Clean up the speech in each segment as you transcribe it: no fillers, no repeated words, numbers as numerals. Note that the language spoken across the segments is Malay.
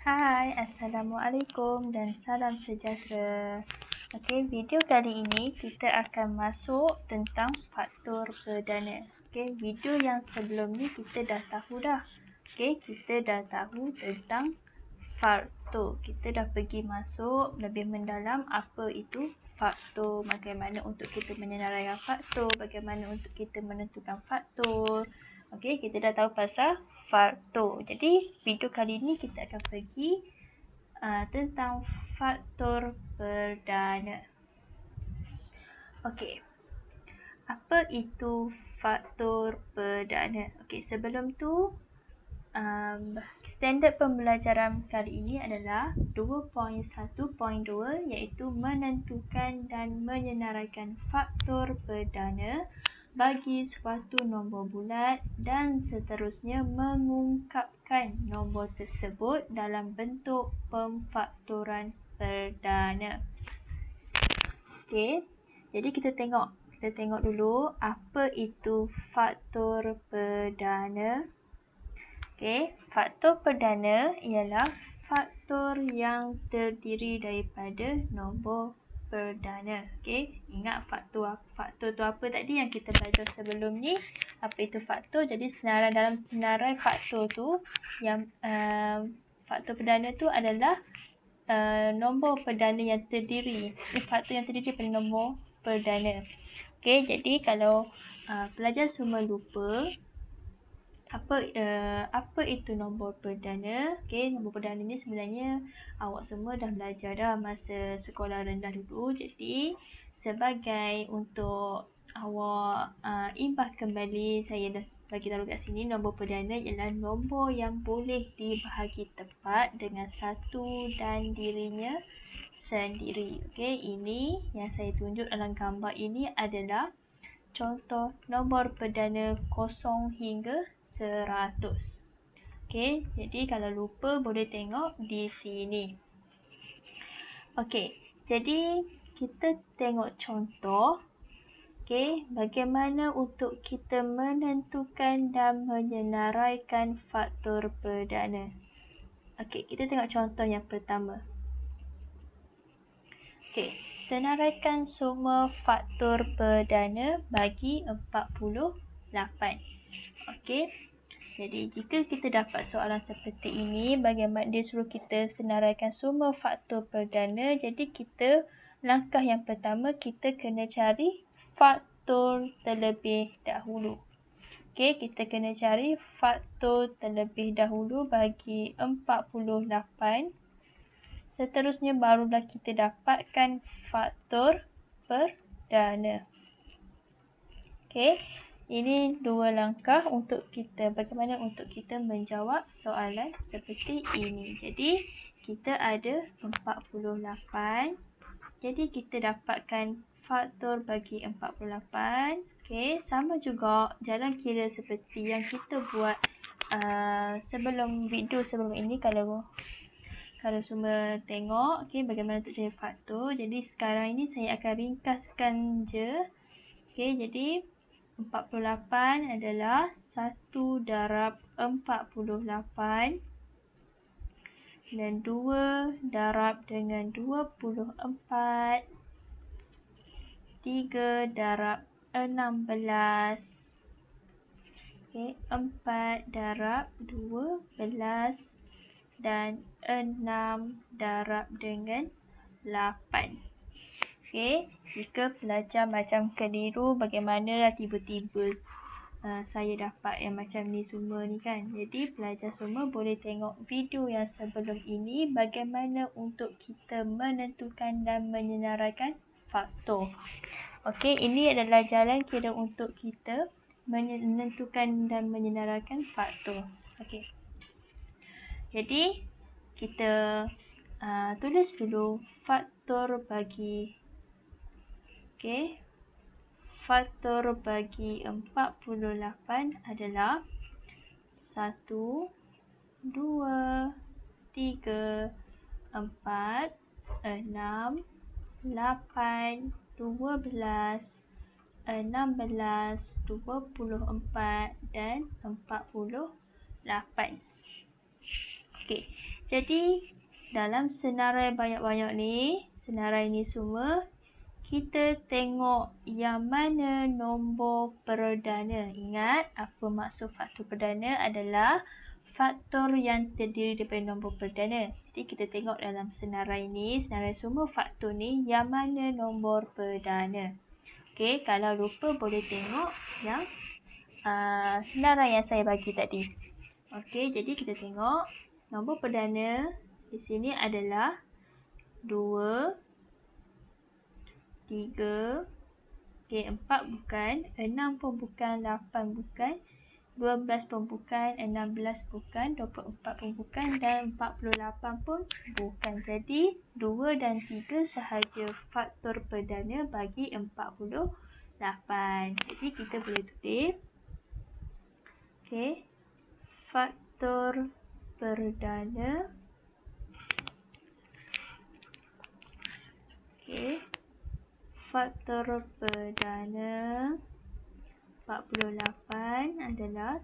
Hai, Assalamualaikum dan salam sejahtera. Okey, video kali ini kita akan masuk tentang faktor perdana. Okey, video yang sebelum ni kita dah tahu dah. Okey, kita dah tahu tentang faktor. Kita dah pergi masuk lebih mendalam apa itu faktor, bagaimana untuk kita menyenaraikan faktor, bagaimana untuk kita menentukan faktor. Okey, kita dah tahu pasal faktor. Jadi, video kali ini kita akan pergi tentang faktor perdana. Okey, apa itu faktor perdana? Okey, sebelum tu, standard pembelajaran kali ini adalah 2.1.2 iaitu menentukan dan menyenaraikan faktor perdana bagi suatu nombor bulat dan seterusnya mengungkapkan nombor tersebut dalam bentuk pemfaktoran perdana. Okey, jadi kita tengok dulu apa itu faktor perdana. Okey, faktor perdana ialah faktor yang terdiri daripada nombor perdana. Okey, ingat faktor tu apa tadi yang kita belajar sebelum ni? Apa itu faktor? Jadi dalam senarai faktor tu yang faktor perdana tu adalah nombor perdana yang terdiri. Faktor yang terdiri daripada nombor perdana. Okey, jadi kalau pelajar semua lupa apa itu nombor perdana? Okey, nombor perdana ni sebenarnya awak semua dah belajar dah masa sekolah rendah dulu. Jadi, sebagai untuk awak imbas kembali, saya dah bagi tahu kat sini, nombor perdana ialah nombor yang boleh dibahagi tepat dengan satu dan dirinya sendiri. Okey, ini yang saya tunjuk dalam gambar ini adalah contoh nombor perdana 0 hingga 100. Okey, jadi kalau lupa boleh tengok di sini. Okey, jadi kita tengok contoh. Okey, bagaimana untuk kita menentukan dan menyenaraikan faktor perdana. Okey, kita tengok contoh yang pertama. Okey, senaraikan semua faktor perdana bagi 48. Okey, jadi jika kita dapat soalan seperti ini, bagaimana dia suruh kita senaraikan semua faktor perdana, jadi langkah yang pertama kita kena cari faktor terlebih dahulu. Okey, kita kena cari faktor terlebih dahulu bagi 48. Seterusnya barulah kita dapatkan faktor perdana. Okey, ini dua langkah untuk kita bagaimana untuk kita menjawab soalan seperti ini. Jadi, kita ada 48. Jadi, kita dapatkan faktor bagi 48. Okey, sama juga jalan kira seperti yang kita buat sebelum video sebelum ini. Kalau semua tengok, okey, bagaimana untuk cari faktor. Jadi, sekarang ini saya akan ringkaskan je. Okey, jadi 48 adalah 1 darab 48 dan 2 darab dengan 24, 3 darab 16, okey, 4 darab 12 dan 6 darab dengan 8. Okey, jika pelajar macam keliru, bagaimana tiba-tiba saya dapat yang macam ni semua ni kan. Jadi, pelajar semua boleh tengok video yang sebelum ini bagaimana untuk kita menentukan dan menyenaraikan faktor. Okey, ini adalah jalan kira untuk kita menentukan dan menyenaraikan faktor. Okey. Jadi, kita tulis dulu faktor bagi. Okey. Faktor bagi 48 adalah 1, 2, 3, 4, 6, 8, 12, 16, 24 dan 48. Okey. Jadi dalam senarai banyak-banyak ni, senarai ni semua, kita tengok yang mana nombor perdana. Ingat, apa maksud faktor perdana adalah faktor yang terdiri daripada nombor perdana. Jadi kita tengok dalam senarai ni, senarai semua faktor ni, yang mana nombor perdana. Okey, kalau lupa boleh tengok yang senarai yang saya bagi tadi. Okey, jadi kita tengok nombor perdana di sini adalah 2, 3, okey, 4 bukan, 6 pun bukan, 8 bukan, 12 pun bukan, 16 bukan, 24 pun bukan dan 48 pun bukan. Jadi 2 dan 3 sahaja faktor perdana bagi 48. Jadi kita boleh tulis, okey, faktor perdana, okey, faktor perdana 48 adalah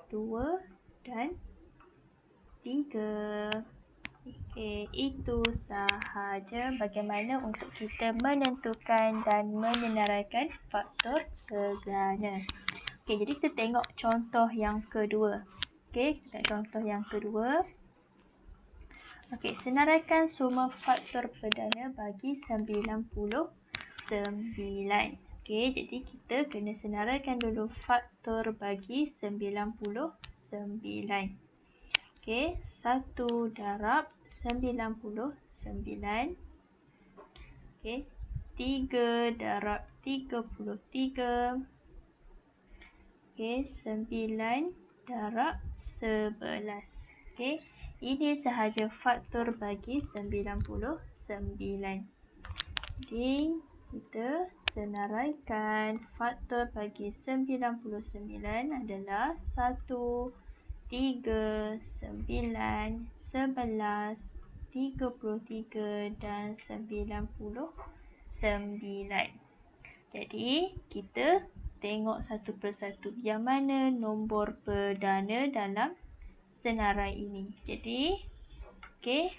2 dan 3. Okey, itu sahaja bagaimana untuk kita menentukan dan menyenaraikan faktor perdana. Okey, jadi kita tengok contoh yang kedua. Okey, kita tengok contoh yang kedua. Okey, senaraikan semua faktor perdana bagi 99. Okey, jadi kita kena senaraikan dulu faktor bagi 99. Okey, 1 darab 99. Okey, 3 darab 33. Okey, 9 darab 11. Okey, ini sahaja faktor bagi 99. Jadi, kita senaraikan faktor bagi 99 adalah 1, 3, 9, 11, 33 dan 99. Jadi, kita tengok satu persatu yang mana nombor perdana dalam senarai ini. Jadi, okey,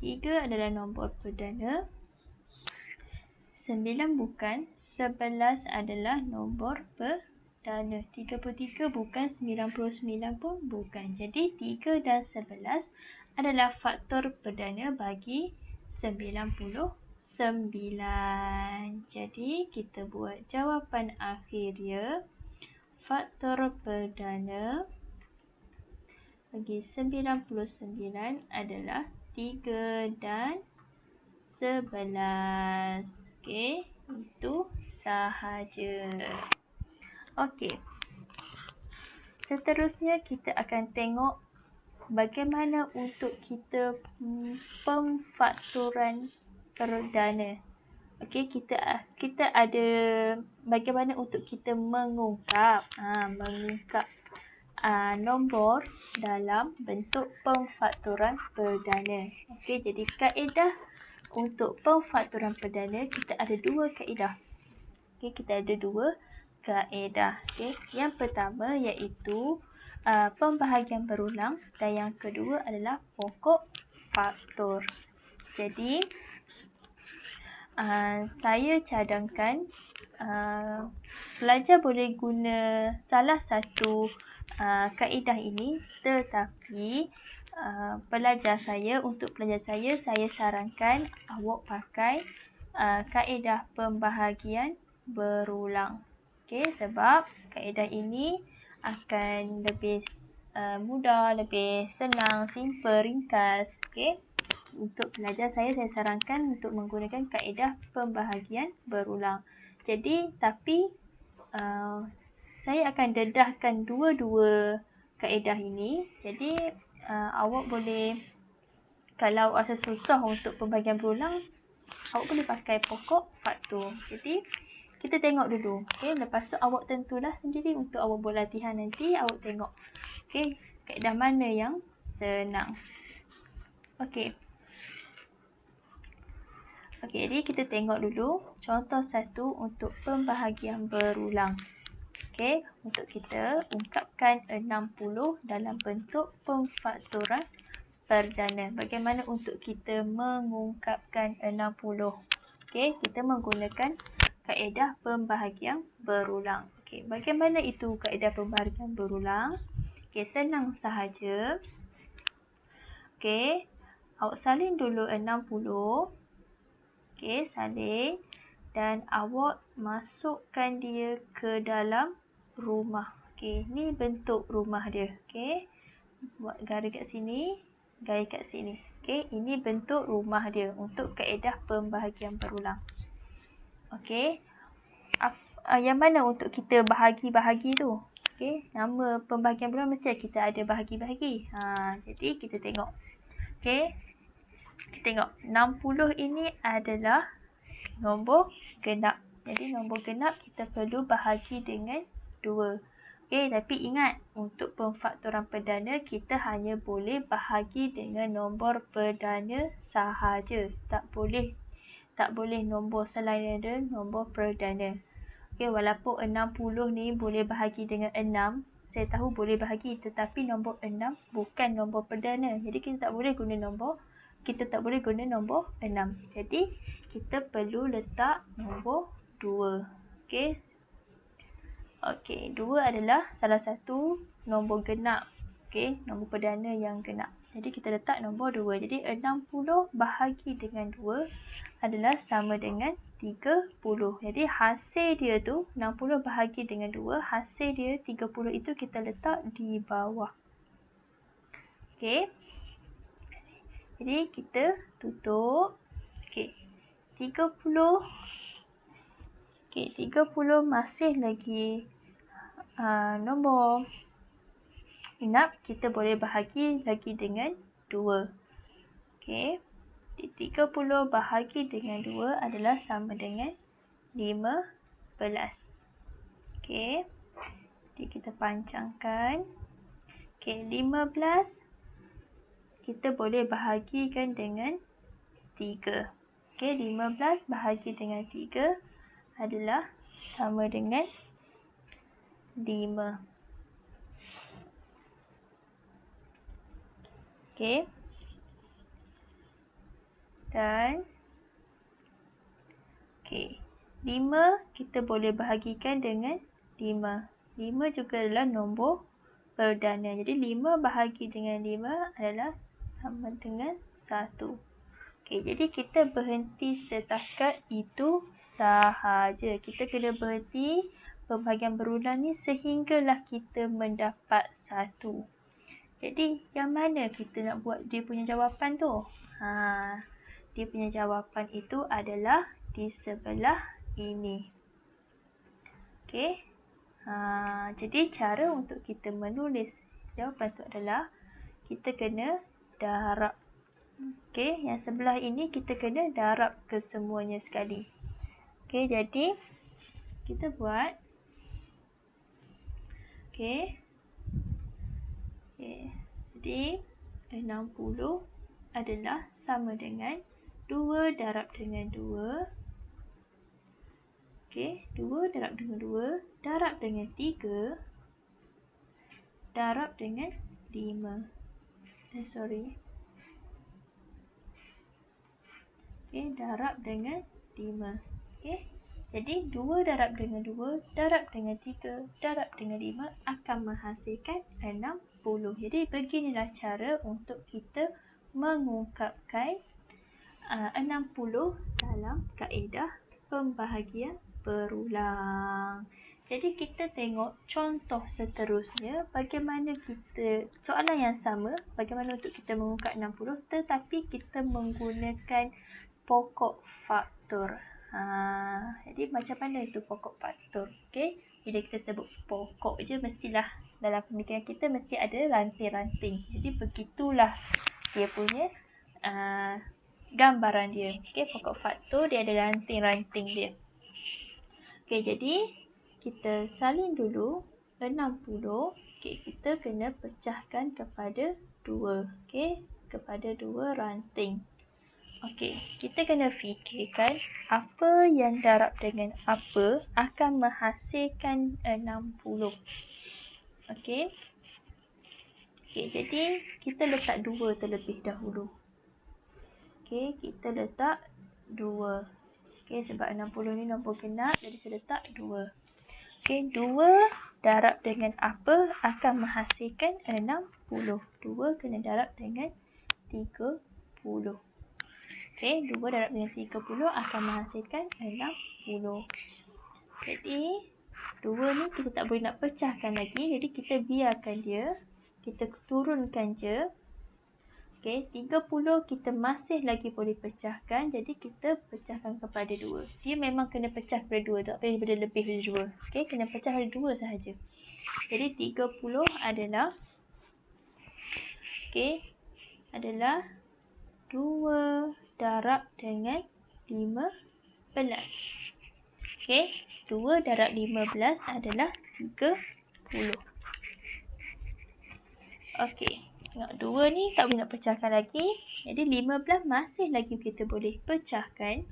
3 adalah nombor perdana. 9 bukan, 11 adalah nombor perdana. 33 bukan, 99 pun bukan. Jadi 3 dan 11 adalah faktor perdana bagi 99. Jadi kita buat jawapan akhir dia. Faktor perdana bagi 99 adalah 3 dan 11. Okey, itu sahaja. Okey. Seterusnya kita akan tengok bagaimana untuk kita pemfaktoran perdana. Okey, kita ada bagaimana untuk kita mengungkap nombor dalam bentuk pemfaktoran perdana. Okey, jadi kaedah untuk pemfaktoran perdana kita ada dua kaedah. Okey, kita ada dua kaedah. Okey, yang pertama iaitu pembahagian berulang dan yang kedua adalah pokok faktor. Jadi saya cadangkan pelajar boleh guna salah satu kaedah ini, tetapi untuk pelajar saya sarankan awak pakai kaedah pembahagian berulang. Okey, sebab kaedah ini akan lebih mudah, lebih senang, simple, ringkas. Okey, untuk pelajar saya sarankan untuk menggunakan kaedah pembahagian berulang. Jadi, saya akan dedahkan dua-dua kaedah ini. Jadi, awak boleh, kalau rasa susah untuk pembahagian berulang, awak boleh pakai pokok faktor. Jadi, kita tengok dulu. Okay, lepas tu awak tentulah sendiri untuk awak buat latihan nanti. Awak tengok. Okay, kaedah mana yang senang. Okay. Okay, jadi kita tengok dulu contoh satu untuk pembahagian berulang. Okay, untuk kita ungkapkan 60 dalam bentuk pemfaktoran perdana. Bagaimana untuk kita mengungkapkan 60? Okey, kita menggunakan kaedah pembahagian berulang. Okey, bagaimana itu kaedah pembahagian berulang? Okey, senang sahaja. Okey, awak salin dulu 60. Okey, salin. Dan awak masukkan dia ke dalam rumah. Okey, ni bentuk rumah dia. Okey, buat garis kat sini, garis kat sini. Okey, ini bentuk rumah dia untuk kaedah pembahagian berulang. Okey, yang mana untuk kita bahagi-bahagi tu? Okey, nama pembahagian berulang mesti kita ada bahagi-bahagi. Jadi kita tengok. Okey, kita tengok 60 ini adalah nombor genap. Jadi nombor genap kita perlu bahagi dengan 2. Okey, tapi ingat untuk pemfaktoran perdana kita hanya boleh bahagi dengan nombor perdana sahaja. Tak boleh nombor selain ada nombor perdana. Okey, walaupun 60 ni boleh bahagi dengan 6, saya tahu boleh bahagi, tetapi nombor 6 bukan nombor perdana. Jadi kita tak boleh guna nombor 6. Jadi kita perlu letak nombor 2. Okey. Okey, 2 adalah salah satu nombor genap. Okey, nombor perdana yang genap. Jadi kita letak nombor 2. Jadi 60 bahagi dengan 2 adalah sama dengan 30. Jadi hasil dia tu 60 bahagi dengan 2, hasil dia 30 itu kita letak di bawah. Okey. Jadi kita tutup. Okey. 30. Okey, 30 masih lagi nombor genap, kita boleh bahagi lagi dengan 2. Okey. 30 bahagi dengan 2 adalah sama dengan 15. Okey. Jadi kita pancangkan. Okey, 15 kita boleh bahagikan dengan 3. Okey, 15 bahagi dengan 3 adalah sama dengan 5. Okey. Dan okey, 5 kita boleh bahagikan dengan 5. 5 juga adalah nombor perdana. Jadi 5 bahagi dengan 5 adalah sama dengan 1. Okey, jadi kita berhenti setakat itu sahaja. Kita kena berhenti pembahagian berulang ni sehinggalah kita mendapat 1. Jadi yang mana kita nak buat dia punya jawapan tu? Dia punya jawapan itu adalah di sebelah ini. Okey. Jadi cara untuk kita menulis jawapan tu adalah kita kena darab. Okey, yang sebelah ini kita kena darab kesemuanya sekali. Okey, jadi kita buat. Okey. Jadi 60 adalah sama dengan 2 darab dengan 2. Okey, 2 darab dengan 2 darab dengan 3 darab dengan 5. Okey, darab dengan 5. Okey. Jadi 2 darab dengan 2 darab dengan 3 darab dengan 5 akan menghasilkan 60. Jadi beginilah cara untuk kita mengungkapkan 60 dalam kaedah pembahagian berulang. Jadi kita tengok contoh seterusnya bagaimana kita, soalan yang sama, bagaimana untuk kita mengungkap 60 tetapi kita menggunakan pokok faktor. Jadi macam mana itu pokok faktor? Okey, bila kita sebut pokok je mestilah dalam pemikiran kita mesti ada ranting-ranting. Jadi begitulah dia punya gambaran dia. Okey, pokok faktor dia ada ranting-ranting dia. Okey, jadi kita salin dulu 60. Okey, kita kena pecahkan kepada 2. Okey, kepada 2 ranting. Okey, kita kena fikirkan apa yang darab dengan apa akan menghasilkan 60. Okey. Okey, jadi kita letak 2 terlebih dahulu. Okey, kita letak 2. Okey, sebab 60 ni nombor genap, jadi saya letak 2. Okey, 2 darab dengan apa akan menghasilkan 60. 2 kena darab dengan 30. Okey, 2 darab dengan 30 akan menghasilkan 60. Jadi, 2 ni kita tak boleh nak pecahkan lagi. Jadi, kita biarkan dia. Kita turunkan je. Okey, 30 kita masih lagi boleh pecahkan. Jadi, kita pecahkan kepada 2. Dia memang kena pecah kepada 2. Tak boleh lebih dari 2. Okey, kena pecah kepada 2 sahaja. Jadi, 30 adalah adalah 2 darab dengan 15. Okey, 2 darab 15 adalah 30. Okey, tengok 2 ni tak boleh nak pecahkan lagi. Jadi 15 masih lagi kita boleh pecahkan.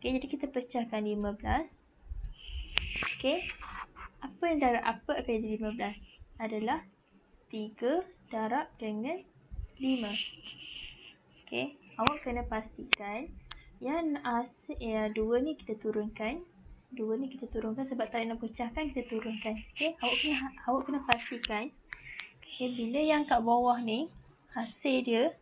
Okey, jadi kita pecahkan 15. Okey, apa yang darab apa akan jadi 15? Adalah 3 darab dengan 5. Okey, awak kena pastikan yang 2 ni kita turunkan. 2 ni kita turunkan sebab tak nak pecahkan, kita turunkan. Okey, awak kena pastikan. Okay, bila yang kat bawah ni, hasil dia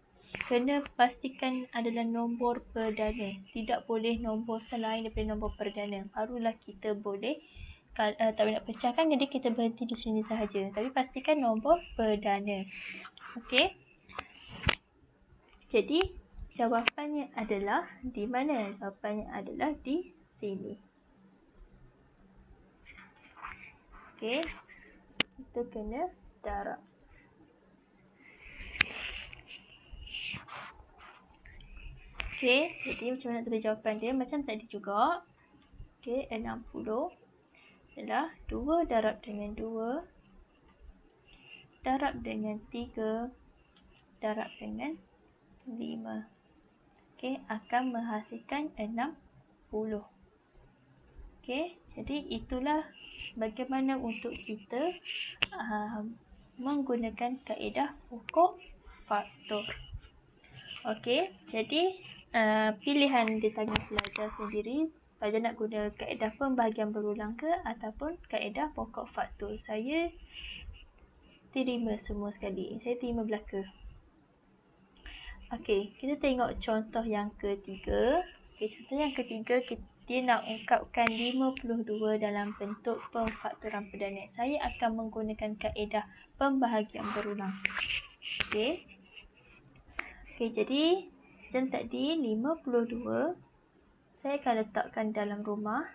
kena pastikan adalah nombor perdana. Tidak boleh nombor selain daripada nombor perdana. Barulah kita boleh, tak boleh nak pecahkan, jadi kita berhenti di sini sahaja. Tapi pastikan nombor perdana. Okey. Jadi, jawapannya adalah di mana? Jawapannya adalah di sini. Okey. Kita kena darab. Okey, jadi macam mana nak tulis jawapan dia? Macam tadi juga. Okey, 60 adalah 2 darab dengan 2 darab dengan 3 darab dengan 5. Okey, akan menghasilkan 60. Okey, jadi itulah bagaimana untuk kita menggunakan kaedah pokok faktor. Okey, jadi pilihan di tangan pelajar sendiri, pelajar nak guna kaedah pembahagian berulang ke ataupun kaedah pokok faktor. Saya terima semua sekali. Saya terima belaka. Okey, kita tengok contoh yang ketiga. Okey, contoh yang ketiga, dia nak ungkapkan 52 dalam bentuk pemfaktoran perdana. Saya akan menggunakan kaedah pembahagian berulang. Okey. Okey, jadi macam tadi 52 saya akan letakkan dalam rumah.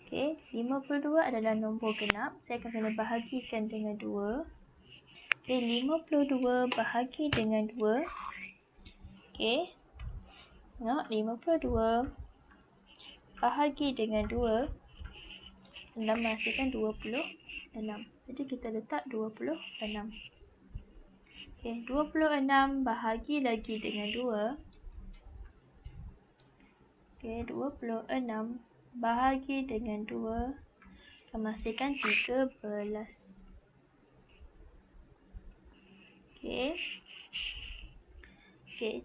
Okey, 52 adalah nombor genap. Saya akan kena bahagikan dengan 2. Okey, 52 bahagi dengan 2. Okey. Tengok, 52 bahagi dengan 2. 6 menghasilkan 26. Jadi kita letak 26. Okey, 26 bahagi lagi dengan 2. Okey, 26 bahagi dengan 2 akan menghasilkan 13. Okey. Okey.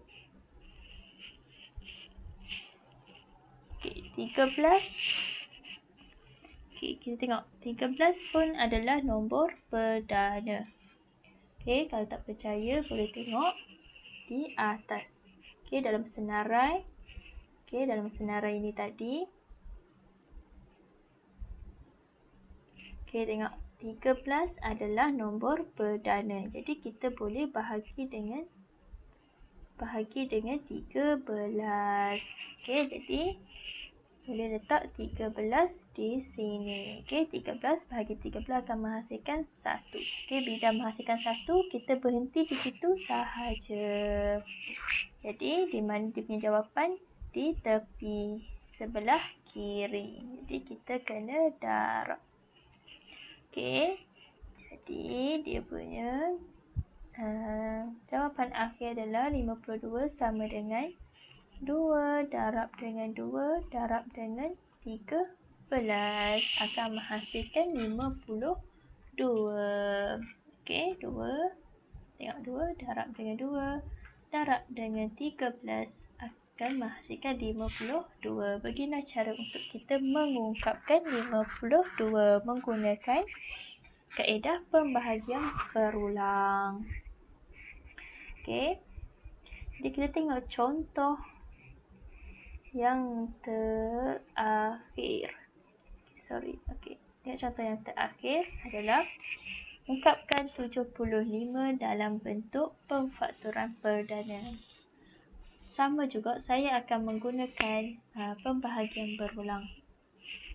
Okey, 13. Okey, kita tengok. 13 pun adalah nombor perdana. Okey, kalau tak percaya boleh tengok di atas. Okey, dalam senarai. Okey, dalam senarai ini tadi. Okey, tengok. 13 adalah nombor perdana. Jadi kita boleh bahagi dengan 13. Okey, jadi boleh letak 13 di sini. Okey, 13 bahagi 13 akan menghasilkan 1. Okey, bila menghasilkan 1, kita berhenti di situ sahaja. Jadi, di mana dia punya jawapan? Di tepi sebelah kiri. Jadi, kita kena darab. Okey, jadi dia punya jawapan akhir adalah 52 sama dengan 2 darab dengan 2 darab dengan 13 akan menghasilkan 52. Okey, 2. Tengok 2 darab dengan 2 darab dengan 13 akan menghasilkan 52. Beginilah cara untuk kita mengungkapkan 52 menggunakan kaedah pembahagian berulang. Okey. Jadi kita tengok contoh yang terakhir. Okey. Tengok contoh yang terakhir adalah ungkapkan 75 dalam bentuk pemfaktoran perdana. Sama juga saya akan menggunakan pembahagian berulang.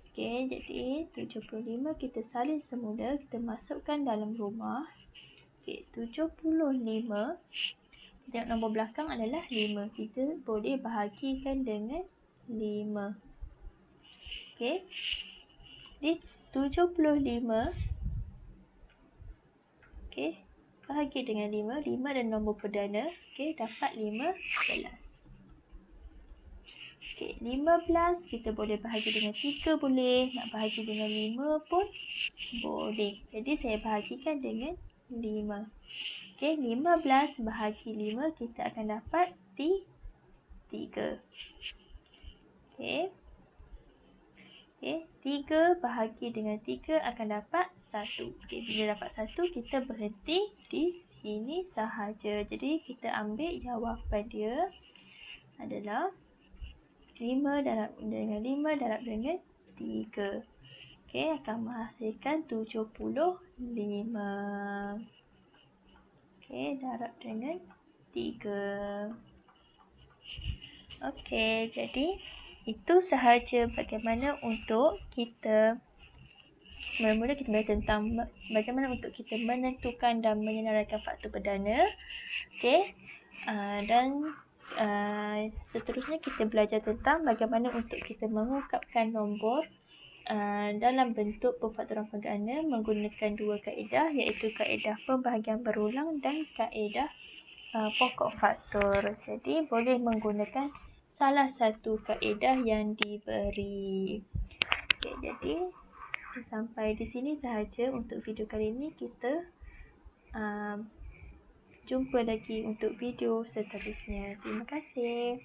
Okey, jadi 75 kita salin semula, kita masukkan dalam rumah. Okey, 75. Tengok nombor belakang adalah 5. Kita boleh bahagikan dengan 5. Okey. Jadi 75. Okey, bahagi dengan 5. 5 dan nombor perdana. Okey, dapat 15. Okey, 15 kita boleh bahagi dengan 3 boleh. Nak bahagi dengan 5 pun boleh. Jadi saya bahagikan dengan 5. Okey, 15 bahagi 5 kita akan dapat 3. Okey. Okey, 3 bahagi dengan 3 akan dapat 1. Okey, bila dapat 1 kita berhenti di sini sahaja. Jadi kita ambil jawapan dia adalah 5 darab dengan 5 darab dengan 3. Okey, akan menghasilkan 75. Okey, darab dengan 3. Okey, jadi itu sahaja bagaimana untuk kita mula-mula kita belajar tentang bagaimana untuk kita menentukan dan menyenaraikan faktor perdana. Okey. Dan seterusnya kita belajar tentang bagaimana untuk kita mengungkapkan nombor dalam bentuk pemfaktoran perdana menggunakan dua kaedah, iaitu kaedah pembahagian berulang dan kaedah pokok faktor. Jadi boleh menggunakan salah satu kaedah yang diberi. Okey, jadi sampai di sini sahaja untuk video kali ini. Kita jumpa lagi untuk video seterusnya. Terima kasih.